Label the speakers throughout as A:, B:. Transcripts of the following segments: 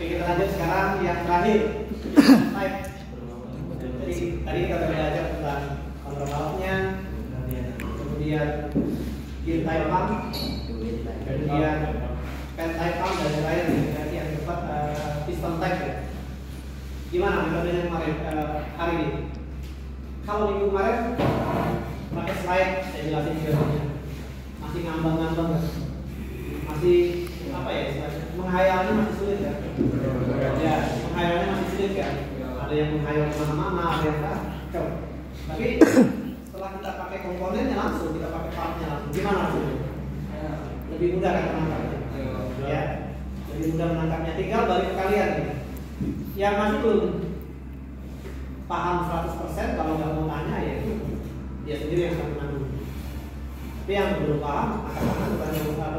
A: Oke, kita lanjut sekarang yang terakhir. Type. Jadi tadi kita sudah belajar tentang kontrol valve-nya, kemudian gear type pump, kemudian pen type pump, dan terakhir yang keempat piston type. Ya. Gimana metodenya kemarin hari ini? Kalau minggu kemarin pakai slide, saya jelasin juga masih ngambang-ngambang, masih apa ya istilahnya? Menghayalnya masih sulit ya. Ya, menghayalnya masih sulit kan. Ada yang menghayal kemana-mana, ada yang kacau. Tapi setelah kita pakai komponennya langsung, kita pakai partnya langsung, gimana hasilnya? Lebih mudah kan menangkapnya? Ya, lebih mudah menangkapnya. Tinggal balik ke kalian nih. Yang masih belum paham 100%, kalau nggak mau tanya ya itu dia sendiri yang akan menanggung. Tapi yang belum paham, akan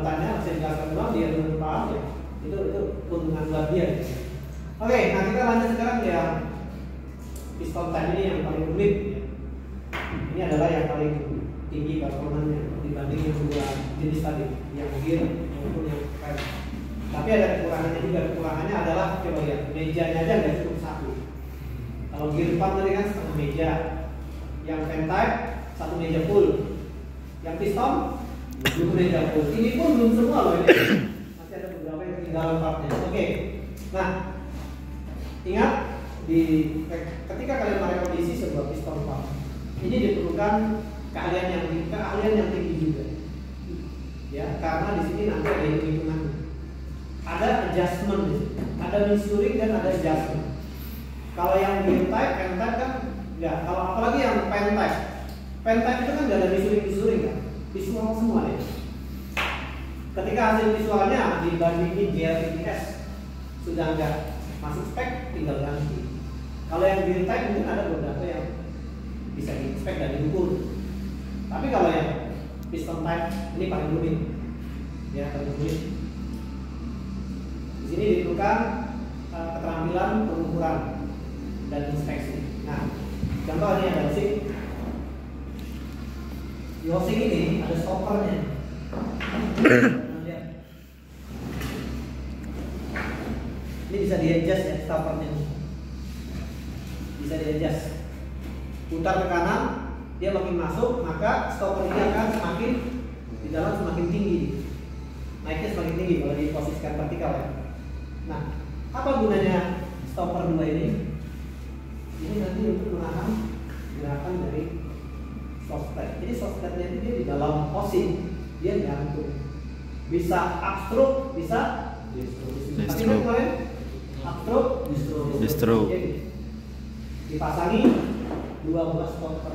A: bertanya, saya jelaskan ulang, dia belum paham ya itu keuntungan buat dia. Oke, nah kita lanjut sekarang yang piston type ini yang paling rumit ya. Ini adalah yang paling tinggi performanya dibanding yang kedua jenis tadi, yang gear maupun yang pen. Tapi ada kekurangannya juga. Kekurangannya adalah coba lihat, mejanya aja nggak cukup satu. Kalau gear pump tadi kan setengah meja, yang pen type satu meja full, yang piston 2 meja full. Ini pun belum semua loh ini. Masih ada beberapa yang ketinggalan partnya. Oke. Nah, ingat ketika kalian merekondisi sebuah piston pump, ini diperlukan keahlian yang tinggi juga. Ya, karena di sini nanti ada hitung-hitungan. Ada adjustment di sini. Ada measuring dan ada adjustment. Kalau yang gear type, pen type kan enggak. Kalau apalagi yang pen type. Pen type itu kan enggak ada measuring kan. Visual semua ya. Ketika hasil visualnya dibandingin GLVTS sudah enggak masuk spek, tinggal ganti. Kalau yang gear type mungkin ada beberapa yang bisa di-spek dan diukur. Tapi kalau yang piston type ini paling rumit. Ya, paling rumit. Di sini diperlukan keterampilan pengukuran dan inspeksi. Nah, contoh ini ada hosing. Di hosing ini ada stoppernya. Ini bisa di-adjust ya stoppernya. Bisa di-adjust. Putar ke kanan, dia makin masuk, maka stopper ini akan semakin di dalam semakin tinggi. Naiknya semakin tinggi kalau diposisikan vertikal ya. Nah, apa gunanya stopper 2 ini? Ini nanti untuk menahan gerakan dari soft step. Jadi soft stepnya itu dia di dalam hosing, dia gantung. Bisa upstroke, bisa
B: distro.
A: Upstroke, distro. Dipasangi 12 stopper.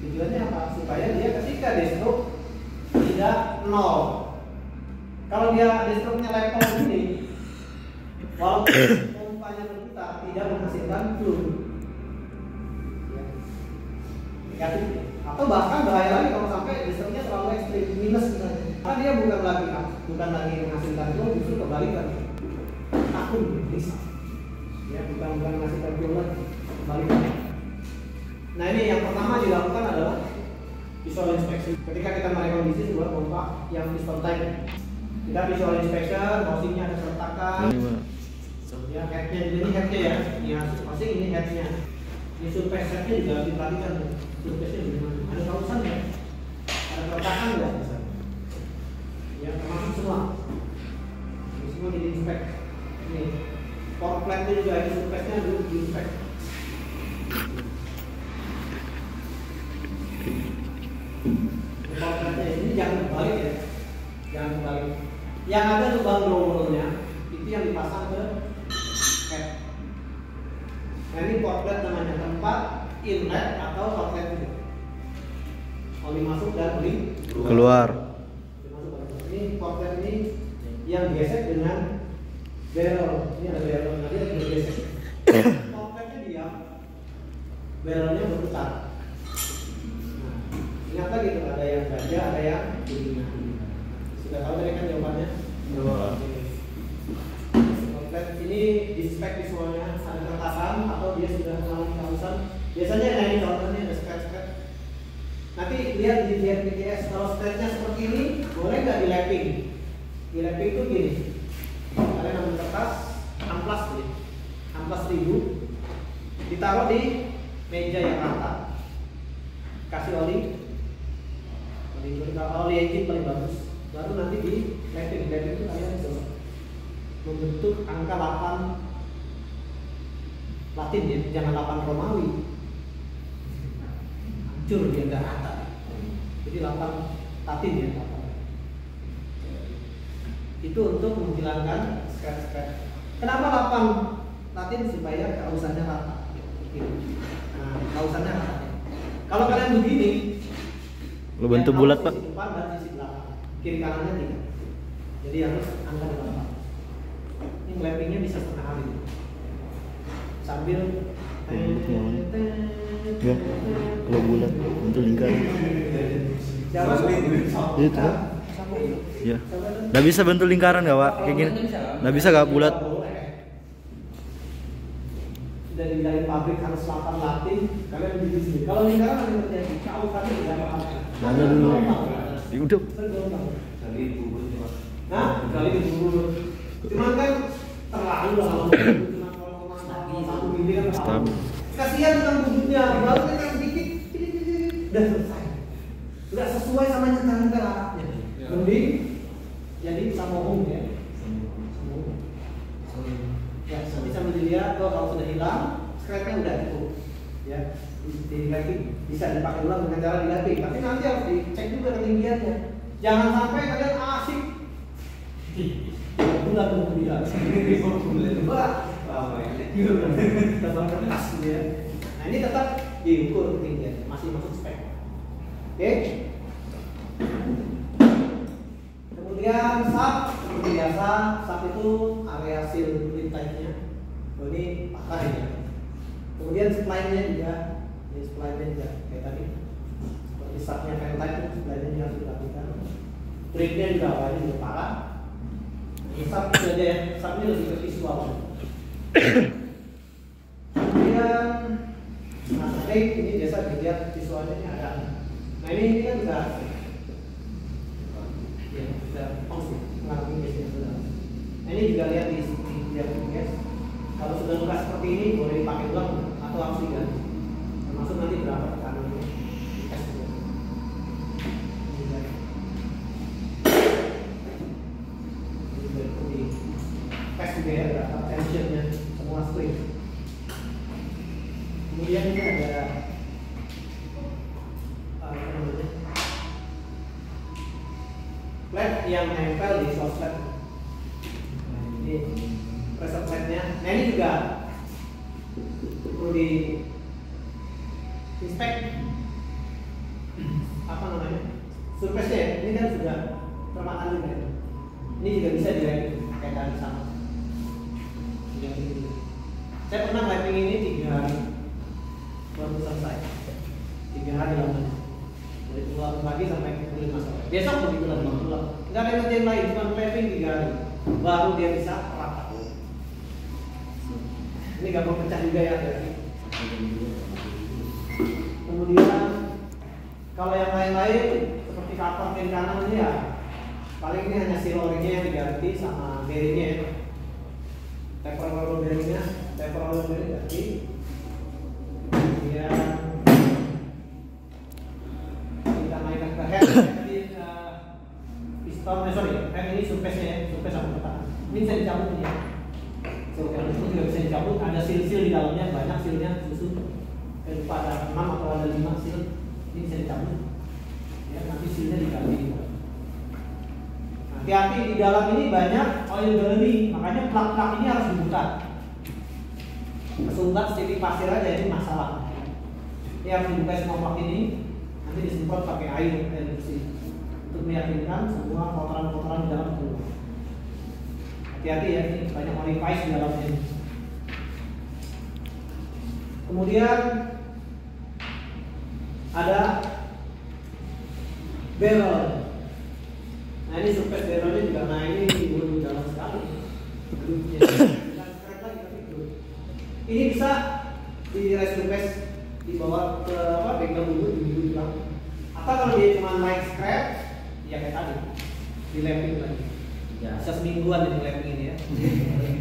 A: Tujuannya apa? Supaya dia ketika distro tidak nol. Kalau dia listriknya level ini, walaupun pompanya berputar tidak menghasilkan fluid, ya. Negatif. Atau bahkan bahaya lagi kalau sampai listriknya terlalu ekstrim, minus misalnya. Karena dia bukan lagi menghasilkan fluid, justru kebalikan. Takut bisa. Ya, bukan menghasilkan fluid lagi, kebalikan. Nah ini yang pertama dilakukan adalah visual inspection. Ketika kita merekondisi sebuah pompa yang piston type. Kita visual inspection, housingnya ada sertakan. Ya, headnya ini headnya ya. Ini housing, ini headnya. Ini surface headnya juga diperhatikan. Surface-nya bagaimana? Ada kausan ya? Ada sertakan nggak? Ya, termasuk semua. Ini semua di inspect. Ini port plate-nya juga, ini surface-nya dulu di inspect. Port plate-nya ini jangan kebalik ya. Jangan kebalik. Yang ada lubang roll-nya itu yang dipasang ke head. Nah ini port plate namanya, tempat inlet atau outlet itu. Oli masuk dan oli
B: keluar.
A: Ini port plate ini yang gesek dengan barrel. Ini ada barrel, nanti ada gesek. Port plate-nya diam, barrelnya berputar. Nah, ingat lagi tuh, ada yang ganja, ada yang kuningan. Sudah tahu tadi kan jawabannya? Komplek ini di spek visualnya ada kertasan atau dia sudah mengalami kausan. Biasanya ini contohnya ada scratch. Nanti lihat di GLVTS, kalau scratchnya seperti ini, boleh nggak di lapping? Di lapping itu gini. Kalian ambil kertas amplas ya, amplas terigu, ditaruh di meja yang rata, kasih oli engine paling bagus, baru nanti di leping itu kalian coba membentuk angka 8 Latin ya, jangan 8 Romawi, hancur dia nggak rata, jadi 8 Latin ya, 8. Itu untuk menghilangkan scratch. Kenapa 8 Latin? Supaya kausannya rata. Nah, kausannya rata. Kalau kalian begini,
B: Lo bentuk bulat, Pak.
A: Sisi depan dan sisi belakang, kiri kanannya tidak. Jadi harus angka 8. Ini clampingnya bisa setengah kali. Sambil
B: Ya, kalau bulat bentuk lingkaran.
A: Siapa?
B: Itu. Ya. Nggak bisa bentuk lingkaran nggak, Pak? Kayak gini. Nggak bisa nggak bulat.
A: Sudah dibilangin pabrik harus 8 Latin, kalian bikin sendiri. Kalau lingkaran ada terjadi, kau kami tidak paham.
B: Mana dulu? Ya udah.
A: Nah, kali diburu. Cuman kan terlalu lama. Cuma kalau 1 mili kan terlalu. Kasihan dengan bubutnya, baru kan sedikit, udah selesai. Udah sesuai sama nyetar Arabnya. Mending jadi samohung ya. Ya, nanti sambil dilihat kalau sudah hilang, scratch-nya udah cukup. Ya, di lapping bisa dipakai ulang dengan cara di lapping. Tapi nanti harus dicek juga ketinggiannya. Jangan sampai kalian asik. Bulan kemudian. Wah, tetap kertas gitu ya. Nah ini tetap diukur ketinggian, masih masuk spek. Oke. Kemudian sub seperti biasa, sub itu area seal type-nya. Oh, ini patah ya. Kemudian spline-nya juga, ini spline-nya juga kayak tadi. Seperti subnya fan-type, spline-nya juga harus dilakukan. Trip-nya juga awalnya juga parah. Ini sub itu aja ya, subnya lebih ke visual. Kemudian nah strip ini biasa dilihat visualnya ini ada. Nah ini kan sudah ya sudah mengalami biasanya sudah. Nah ini juga lihat di guys. Kalau sudah luka seperti ini boleh dipakai ulang atau harus diganti. Termasuk nanti berapa tekanannya. Tes juga. Ini tes juga ya berapa tensionnya semua strip. Kemudian ini ada flat yang nempel di soslet. Nah, ini pressure flatnya. Nah ini juga perlu di inspek apa namanya surface-nya ya. Ini kan sudah termakan juga ya. Ini juga bisa di-wrapping kayak tadi sama. Saya pernah wrapping ini 3 hari baru selesai. 3 hari lamanya. Dari pulang pagi sampai ke 5 sore. Besok begitu lagi pulang. Enggak ada kerjaan lain, cuma wrapping 3 hari. Baru dia bisa rata. Ini gampang pecah juga ya berarti. Kemudian kalau yang lain-lain seperti cover kiri kanan ini ya paling ini hanya seal O-ringnya yang diganti sama bearingnya ya. Taper roller bearingnya ganti. Kemudian kita naikkan ke head. Jadi piston, head ini surface-nya ya, surface sama tekanan. Ini bisa dicabut ini ya. Ini juga bisa dicabut, ada seal-seal di dalamnya, banyak seal-nya susun. Lupa ada 6 atau ada 5 seal. Ini bisa dicabut. Ya, nanti seal-nya diganti. Hati-hati di dalam ini banyak oil gallery, makanya plak-plak ini harus dibuka. Kesumbat sedikit pasir aja ini masalah. Ini harus dibuka semua plak ini, nanti disemprot pakai air bersih untuk meyakinkan semua kotoran-kotoran di dalam keluar. Hati-hati ya, ini banyak orifice di dalamnya. Kemudian ada barrel. Nah ini surface barrelnya juga, nah ini belum dalam sekali. Ini bisa di surface dibawa ke bengkel dulu di belakang. Atau kalau dia cuma light scratch, ya kayak tadi di lapping lagi. Ya, bisa semingguan di lapping ini ya.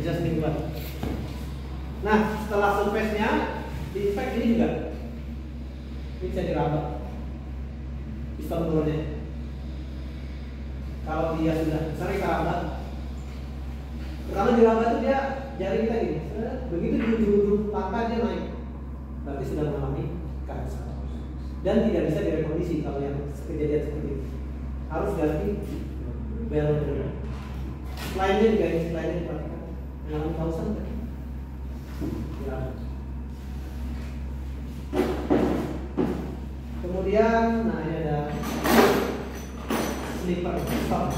A: bisa semingguan. Nah, setelah surface-nya diinspek ini juga. Ini bisa diraba piston turunnya. Kalau dia sudah sering diraba, pertama diraba itu dia jari kita gini, begitu di ujung langkah dia naik, berarti sudah mengalami kehabisan dan tidak bisa direkondisi. Kalau yang kejadian seperti itu harus ganti belon dulu. Lainnya juga ini, lainnya diperhatikan mengalami kausan kan? Kemudian, nah ini ada slipper stop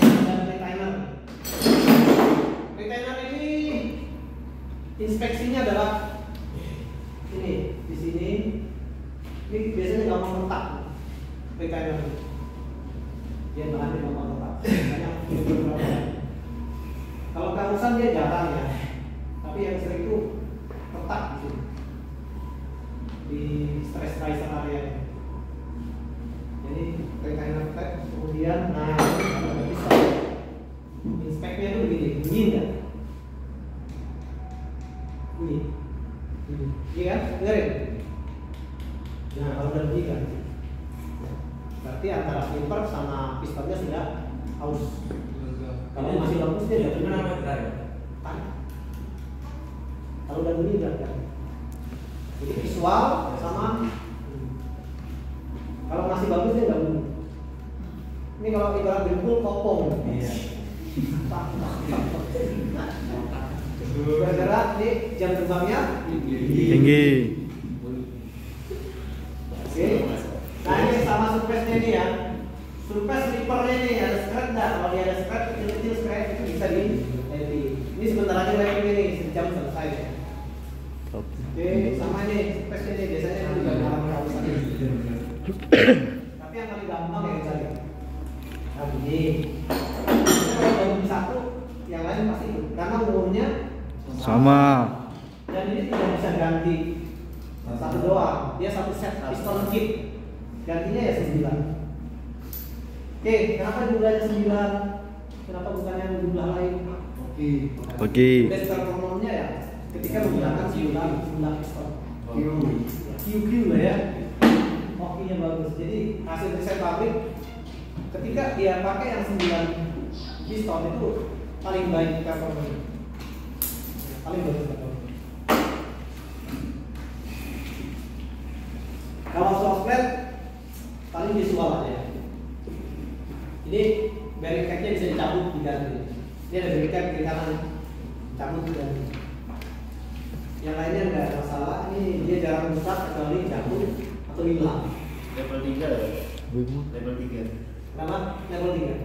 A: dan retainer. Retainer ini inspeksinya adalah ini di sini. Ini biasanya gampang retak. Retainer dia bahannya gampang retak. Kalau kausan dia jarang ya, tapi yang sering itu retak di sini di stress riser area. Jadi retainer tag, kemudian nah ini bisa inspeknya itu begini, bunyi enggak? Bunyi, iya kan? Dengerin. Nah kalau udah bunyi kan, berarti antara slipper sama pistonnya sudah aus. Kalau masih bagus dia tidak bunyi. Kalau udah bunyi enggak? Jadi visual sama kalau masih bagus dia nggak bunyi. Ini kalau ibarat dengkul kopong. Iya. Gara-gara ini jam terbangnya
B: Tinggi.
A: Oke. Nah ini sama surface-nya ini ya. Surface slippernya ini ada scratch dah. Kalau dia ada scratch kecil-kecil scratch itu bisa di edit. Ini sebentar lagi lagi ini sejam selesai ya. Oke, sama ini surface ini biasanya itu juga mengalami kausan. Tapi yang paling gampang ya cari. Nah begini. Kalau baru satu, yang lain pasti itu. Karena umurnya
B: Sama.
A: dan ini tidak bisa ganti satu doang. Dia satu set piston kit. Gantinya ya 9. Oke, kenapa jumlahnya 9? Kenapa bukan yang jumlah lain?
B: Oke.
A: Metronomnya ya ketika menggunakan jumlah piston. QQ lah ya. Hokinya bagus. Jadi hasil riset pabrik ketika dia pakai yang 9 piston itu paling baik performanya. Paling bagus performanya. Kalau soft plate paling visual aja. Ini bearing cap-nya bisa dicabut diganti. Ini ada bearing cap kiri kanan, cabut diganti. Yang lainnya nggak ada masalah. Ini dia jarang rusak kecuali cabut atau hilang.
C: Level 3 ya? Level 3.
A: Kenapa? Level 3.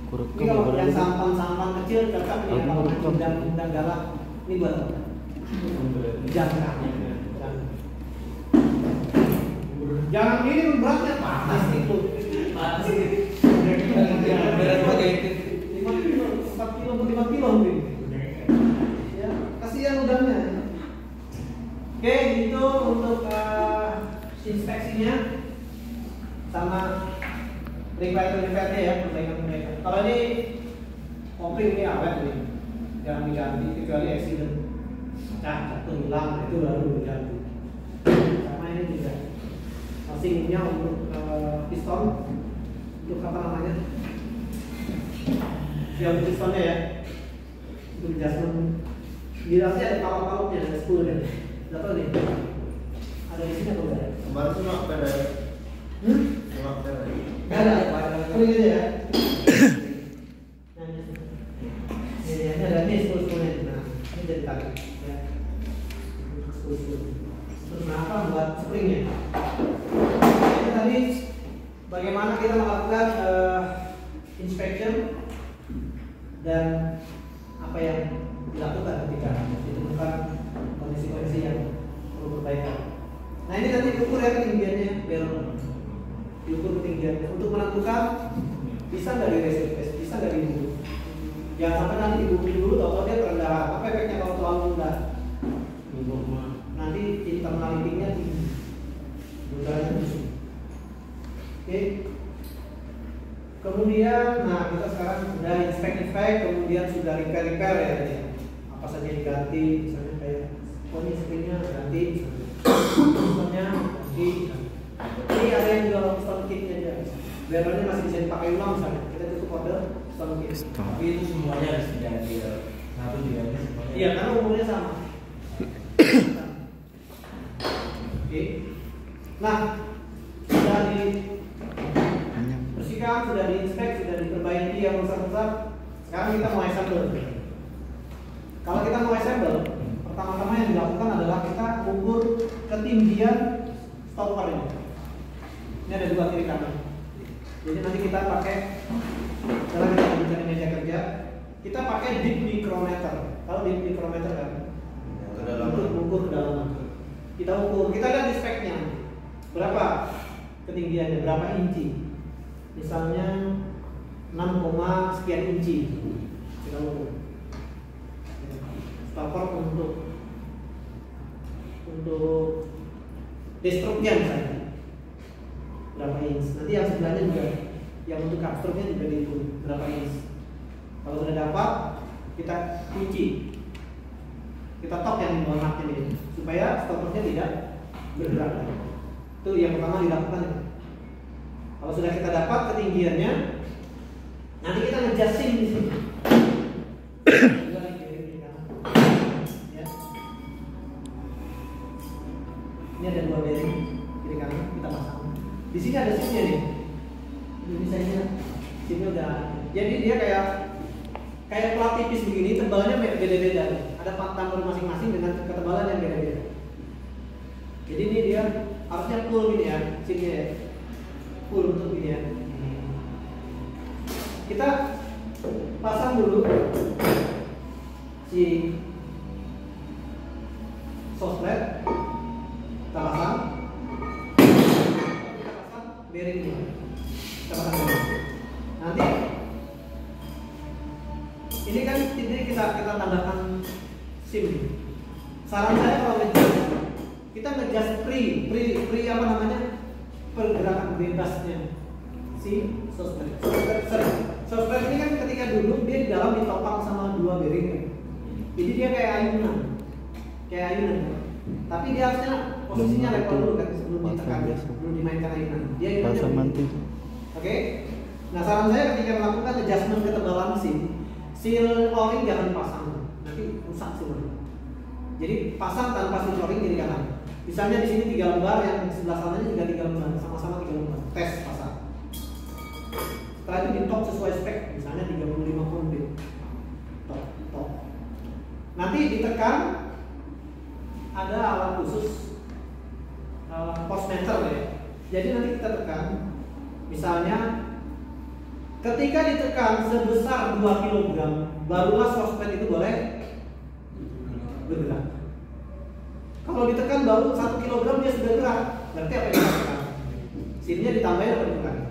B: Kurang
A: Ini kalau yang sampan-sampan kecil cocok nih kalau undang galak. Ini buat apa? Jangan. Jangan ini beratnya panas itu. Panas itu. 5 kilo, 4 kilo, 5 kilo mungkin. Ya, kasihan udangnya. Oke, itu untuk inspeksinya sama repair-repairnya ya, perbaikan-perbaikan. Kalau ini kopling ini awet nih, jangan diganti kecuali accident, jatuh hilang itu baru diganti. Sama ini juga masingnya untuk piston, untuk apa namanya? Yang pistonnya ya, untuk adjustment. Di dalamnya ada kalung-kalungnya, ada spoolnya. Tidak tahu nih, ada di sini atau enggak?
C: Kemarin tuh nggak ada. Nggak ada.
A: Nggak ada, kuning aja ya. Ini ada nih spool-spoolnya. Nah, ini jadi tarik. Ya. Spool-spool. Terus kenapa buat springnya? Ini tadi bagaimana kita melakukan inspection dan apa yang dilakukan ketika ditemukan kondisi-kondisi yang perlu perbaikan. Nah ini nanti diukur ya ketinggiannya, biar diukur ketinggiannya untuk menentukan bisa nggak diresurface, bisa nggak dibunuh. Jangan sampai nanti dibunuh dulu, atau dia terendah. Apa efeknya kalau terlalu rendah? Nanti internal linkingnya tinggi, udaranya busuk. Oke. Kemudian, nah kita sekarang sudah inspect, kemudian sudah repair ya. Apa saja diganti, misalnya kayak ini springnya ganti, misalnya ganti. Ini ada yang jual stone kitnya aja. Biarnya masih bisa dipakai ulang misalnya. Kita tutup order stone kit.
C: Tapi itu semuanya harus diganti. Satu diganti semuanya.
A: Iya, karena umurnya sama. Oke. Nah, sudah dibersihkan, sudah diinspek, sudah diperbaiki yang besar-besar. Sekarang kita mau assemble. Kalau kita mau assemble, pertama-tama yang dilakukan adalah kita ukur ketinggian stopper ini. Ini ada dua kiri kanan. Jadi nanti kita pakai, setelah kita bicara meja kerja, kita pakai deep micrometer. Tahu deep micrometer kan? Untuk ukur kedalaman. Kita ukur, kita lihat di speknya. Berapa ketinggiannya, berapa inci? Misalnya 6, sekian inci. Kita ukur. Stopper untuk destruknya misalnya berapa inch. Nanti yang sebelahnya juga, yang untuk upstroke-nya juga dihitung berapa inch. Kalau sudah dapat, kita kunci, kita tok yang di bawah naknya ini supaya stoppernya tidak bergerak. Itu yang pertama dilakukan. Kalau sudah kita dapat ketinggiannya, nanti kita ngejastin di sini. Ya. Ini ada dua bearing kiri kanan, kita pasang. Di sini ada simnya nih. Ini misalnya simnya udah. Jadi dia kayak plat tipis begini, tebalnya beda-beda. Ada tambah masing-masing dengan ketebalan yang beda-beda. Jadi ini dia harusnya full gini ya, simnya ya. Full untuk gini ya. Kita pasang dulu si soslet, kita pasang bearingnya, kita pasang bearing. Nanti ini kan kita tambahkan sim. Saran saya kalau kita ngejust free apa namanya, pergerakan bebasnya si soslet. Soslet ini kan ketika dulu dia di dalam ditopang sama dua bearing. Jadi dia kayak ayunan. Tapi dia harusnya posisinya level dulu kan sebelum ditekan, sebelum dimainkan ayunan. Dia ayunannya. Oke. Nah, saran saya ketika melakukan adjustment ketebalan seal o-ring jangan pasang, nanti rusak semua. Jadi pasang tanpa seal o-ring kiri kanan. Misalnya di sini 3 lembar, yang sebelah sananya juga 3 lembar, sama-sama 3 lembar. Tes pasang. Setelah itu di top sesuai spek, misalnya 35 pound top. Nanti ditekan, ada alat khusus force meter ya. Jadi nanti kita tekan, misalnya ketika ditekan sebesar 2 kg, barulah sosmed itu boleh bergerak. Kalau ditekan baru 1 kg dia sudah gerak, berarti apa yang kita tekan? Sinnya ditambahin atau dikurangi?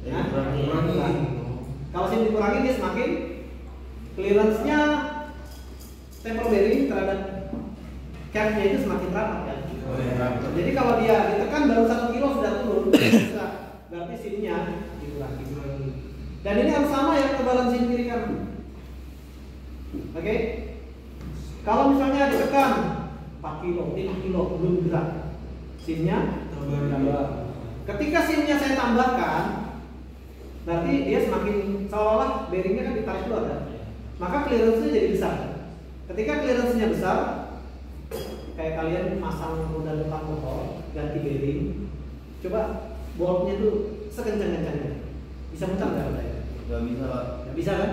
A: Ditambahin. Kalau sin dikurangi dia semakin clearance-nya temper bearing terhadap cap-nya itu semakin rapat kan? Jadi kalau dia ditekan baru 1 kg sudah turun, berarti sinnya dikurangi. Dan ini harus sama ya ketebalan sin kiri kanan. Oke? Kalau misalnya ditekan 4 kg, 5 kg belum gerak, sinnya tambah. Ketika sinnya saya tambahkan, berarti dia semakin seolah-olah bearingnya kan ditarik keluar kan? Maka clearance-nya jadi besar. Ketika clearance-nya besar, kayak kalian masang roda depan motor, ganti bearing, coba boltnya tuh sekencang-kencangnya, bisa mutar nggak rodanya?
C: Nggak bisa lah.
A: Nggak bisa kan?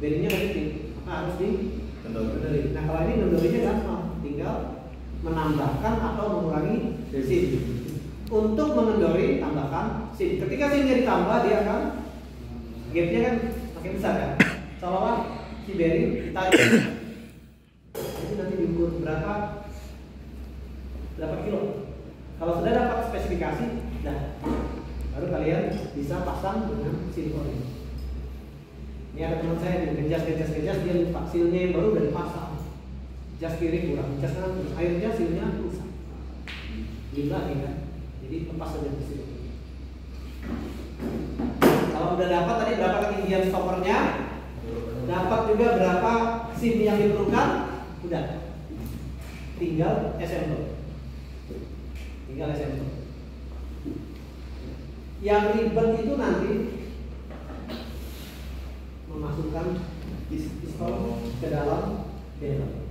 A: Bearingnya kecil, harus kendori. Nah kalau ini kendorinya gampang, tinggal menambahkan atau mengurangi sin. Untuk mengendori tambahkan sin. Ketika sinnya ditambah dia akan gapnya kan makin besar kan? Seolah-olah si bearing ditarik. Jadi nanti diukur berapa kilo. Kalau sudah dapat spesifikasi, nah baru kalian bisa pasang dengan seal o-ring. Ini ada teman saya ngejas dia lupa sealnya yang baru udah dipasang. Jas kiri kurang, jas kanan kurang. Akhirnya sealnya rusak. Gila nih kan. Jadi lepas saja di sini. udah dapat tadi berapa ketinggian stoppernya, dapat juga berapa SIM yang diperlukan, udah. Tinggal assemble. Yang ribet itu nanti memasukkan pistol ke dalam barrel.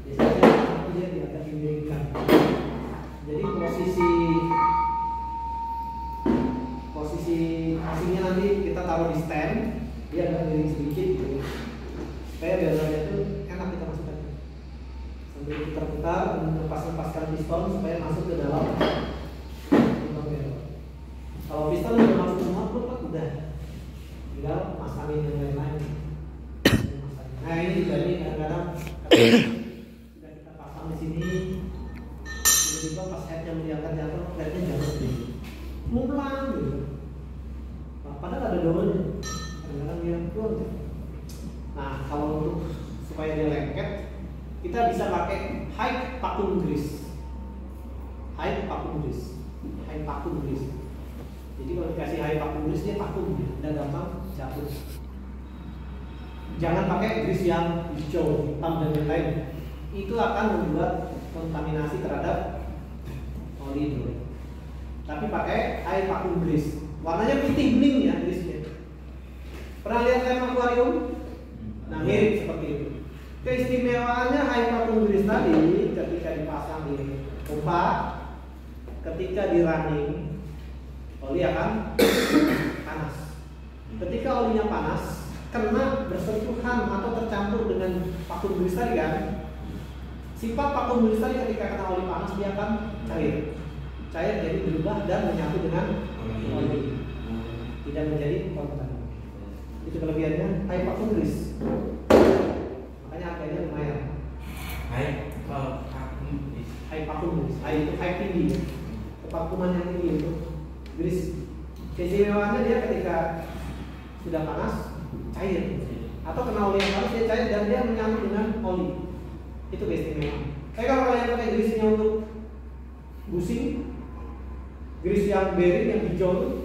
A: Biasanya dia tidak akan dimiringkan. Jadi posisinya nanti kita taruh di stand, dia agak miring sedikit gitu. Supaya barrelnya itu enak kita masukkan. Sambil putar-putar, lepas-lepaskan piston supaya masuk ke dalam lubang barrel. Kalau piston udah masuk semua, udah tinggal masangin yang lain-lain. Nah ini juga nih kadang-kadang sudah kita pasang di sini, tiba-tiba pas headnya diangkat jatuh, headnya jatuh sedikit, mumplang gitu. Padahal ada double-nya, kadang-kadang dia turun. Nah kalau untuk supaya dia lengket, kita bisa pakai high vacuum grease. Jadi kalau dikasih high vacuum grease dia vacuum dan gampang jatuh. Jangan pakai grease yang hijau, hitam dan lain-lain. Itu akan membuat kontaminasi terhadap oli itu. Tapi pakai high vacuum grease. Warnanya putih bening ya grease-nya. Pernah lihat lem akuarium? Nah mirip seperti itu. Keistimewaannya high vacuum grease tadi ketika dipasang di pompa, ketika di running, oli akan panas. Ketika olinya panas, kena bersentuhan atau tercampur dengan vacuum grease tadi kan, sifat vacuum grease tadi ketika kena oli panas dia akan cair jadi berubah dan menyatu dengan oli, tidak menjadi kontaminasi. Itu kelebihannya high vacuum grease. Makanya harganya lumayan. High vacuum grease, high itu high tinggi, kevakuuman yang tinggi itu grease. Keistimewaannya dia ketika sudah panas cair, atau kena oli yang panas dia cair dan dia menyatu dengan oli. Itu keistimewaan. Tapi kalau kalian pakai grease-nya untuk bushing, grease yang bearing yang hijau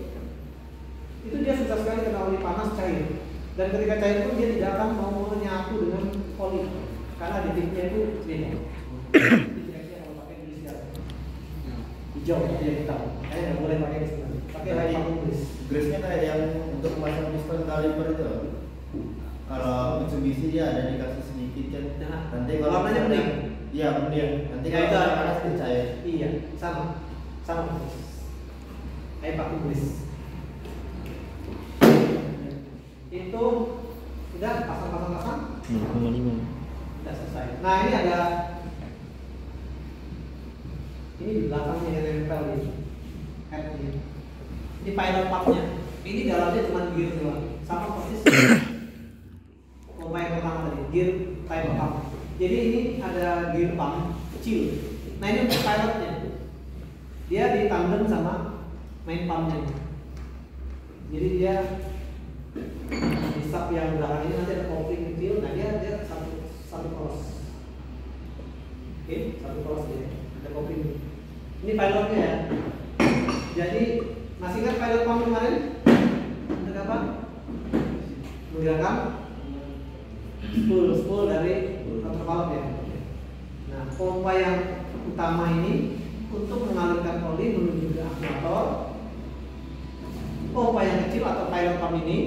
A: itu dia susah sekali kena oli panas cair. Dan ketika cair pun dia tidak akan mau menyatu dengan oli karena additifnya itu beda. Jadi kalau pakai grease yang hijau dia hitam, kalian nggak boleh pakai grease. Pakai high vacuum grease.
D: Grease-nya kayak yang untuk memasang piston kaliper itu. Kalau Mitsubishi dia ada dikasih sedikit kan.
A: Nah,
D: nanti kalau
A: warnanya bening.
D: Iya bening. Nanti
A: Ya,
D: kalau
A: itu
D: panas dia cair.
A: Iya, sama. High vacuum grease. Itu sudah pasang.
B: 0,5.
A: Sudah selesai. Nah ini ada, ini di belakangnya yang nempel ini, headnya. Ini pilot pump-nya. Ini dalamnya cuma gear doang, sama persis pompa yang pertama tadi, gear pilot pump. Jadi ini ada gear pump kecil. Nah ini untuk pilotnya, dia ditandem sama main pumpnya. Jadi dia di sub yang belakang ini nanti ada kopling kecil. Nah dia satu polos. Oke, satu polos dia. Ada kopling. Ini pilotnya ya. Jadi masih ingat pilot pump kemarin? Untuk apa? Menggerakkan spool dari rotor valve ya. Nah, pompa yang utama ini untuk mengalirkan oli menuju ke aktuator. Pompa yang kecil atau pilot pump ini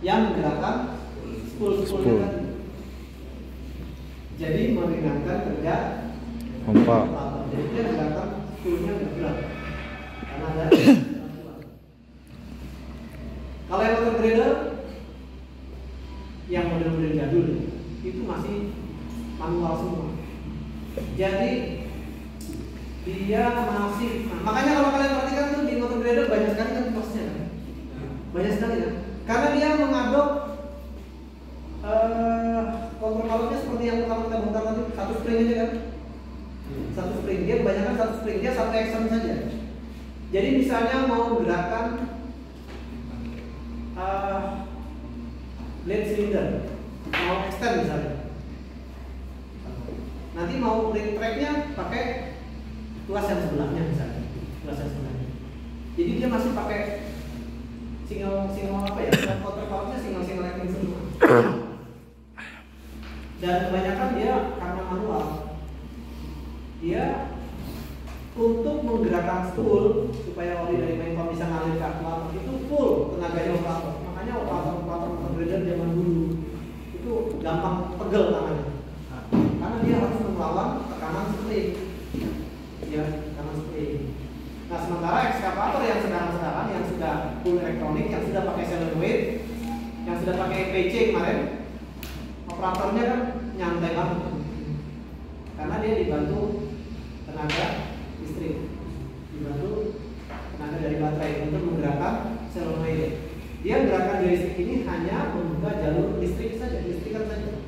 A: yang menggerakkan spool-spoolnya tadi. Jadi meringankan kerja
B: Pompa.
A: Jadi dia menggerakkan spoolnya bergerak karena ada. Kalau yang motor grader yang model-model jadul itu masih manual semua. Jadi dia masih, makanya kalau kalian perhatikan tuh di motor grader banyak sekali kan posnya kan? Banyak sekali kan? Karena dia mengadop kontrol valve-nya seperti yang pertama kita bongkar tadi, satu spring aja kan? Satu spring, dia kebanyakan satu spring, dia satu action saja. Jadi misalnya mau gerakan blade cylinder, mau extend misalnya, nanti mau ring tracknya pakai tuas yang sebelahnya misalnya, tuas yang sebelahnya. Jadi dia dia masih pakai single apa ya? Counterpartnya single acting semua. Dan kebanyakan dia karena manual. Dia untuk menggerakkan spool supaya oli dari main pump bisa ngalir ke aktuator itu full tenaganya operator. Makanya operator motor grader zaman dulu itu gampang pegel tangannya. Karena dia harus melawan tekanan spring. Ya, tekanan spring. Nah, sementara ekskavator yang sekarang yang sudah full elektronik, yang sudah pakai solenoid, yang sudah pakai PC kemarin, operatornya kan nyantai banget. Karena dia dibantu tenaga listrik, dibantu tenaga dari baterai untuk menggerakkan solenoid. Dia gerakan dari listrik ini hanya membuka jalur listrik saja, listrikan saja.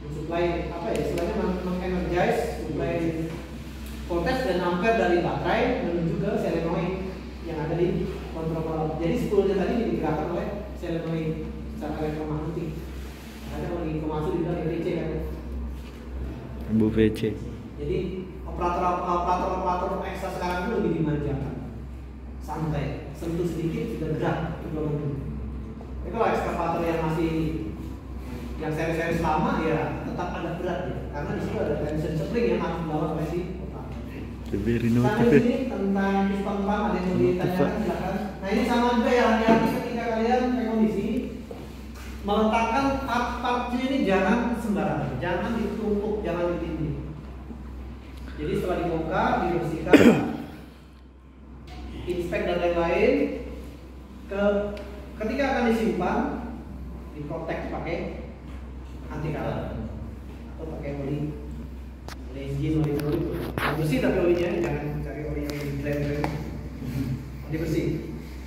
A: Mensuplai apa ya? Istilahnya mengenergize, suplai voltage dan ampere dari baterai menuju ke solenoid yang ada di kontrol valve. Jadi spoolnya tadi digerakkan oleh solenoid secara elektromagnetik. Ada lagi kemasuk di dalam VC kan?
B: Bu VC.
A: Jadi operator ekstra sekarang itu lebih dimanjakan, santai, sentuh sedikit sudah gerak di bawah dulu. Tapi kalau ekskavator yang masih yang seri-seri lama ya tetap ada berat ya, karena di situ ada tension spring yang harus dibawa oleh si operator. Sampai sini tentang piston pump ada yang mau ditanyakan silakan. Nah ini sama juga ya, hati-hati ketika kalian rekondisi meletakkan part-partnya ini jangan sembarangan, jangan ditumpuk, jangan ditindih. Jadi setelah dibongkar, dibersihkan, inspek dan lain-lain. Ketika akan disimpan, diprotek pakai anti karat atau pakai oli engine, oli bersih tapi olinya jangan cari oli yang blend. Oli bersih,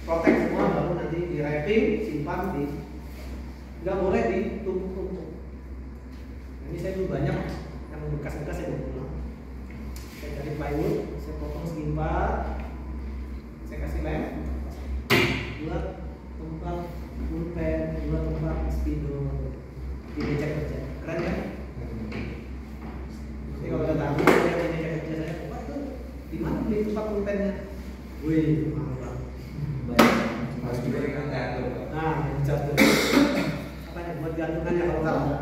A: protek semua baru nanti di wrapping, simpan di. Nggak boleh ditumpuk-tumpuk. Ini saya dulu banyak yang bekas-bekas saya bawa pulang. Saya cari plywood, saya potong segi 4, saya kasih lem, buat tempat pulpen, buat tempat spidol, dibecek kerja. Keren ya? Jadi kalau ada tamu, saya dibecek kerja saya, Pak itu di mana beli tempat pulpennya? Wih, mahal banget.
C: Baik, harus juga ikan teater.
A: Nah, jatuh. Buat gantungannya kalau salah.